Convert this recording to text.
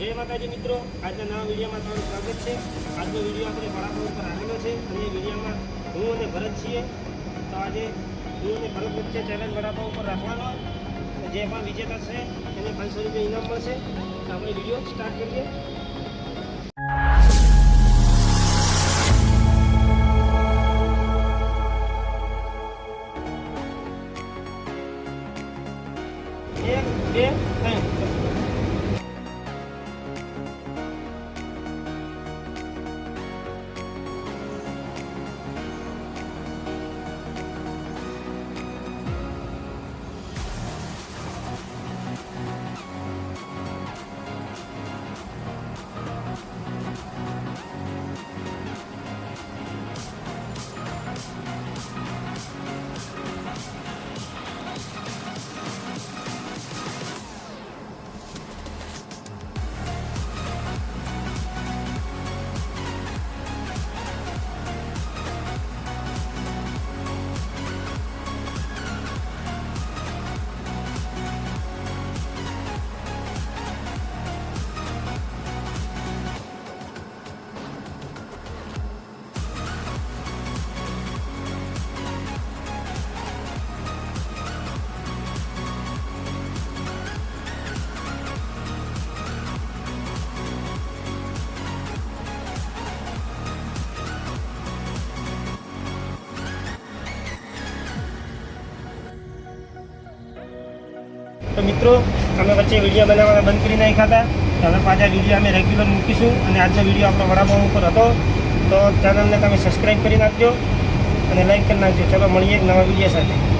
जय माताजी मित्रों, आज नवा वीडियो में તમારું સ્વાગત છે। આજનો વિડીયો આપણે વડાપાવ ઉપર આવેલો છે અને એ વિડીયોમાં હું અને ભરત છીએ। તો આજે હું અને ભરત વચ્ચે ચેલેન્જ વડાપાવ ઉપર રાખવાનો, જે પણ વિજેતા છે એને 500 રૂપિયા ઇનામ મળશે। તો આપણે વિડીયો સ્ટાર્ટ કરીએ। एक બે ત્રણ तो मित्रों अमे वच्चे विडियो बनाववाना बंद करी नाख्या था। हवे पाछा विडियो अमे रेग्युलर मूकीशुं आणि आजनो विडियो आपणो वडापाव उपर हतो। तो चेनलने तमे सब्सक्राइब करी नाखजो અને લાઈक करी नाखजो। चलो मळीए एक नवा विडियो साथे।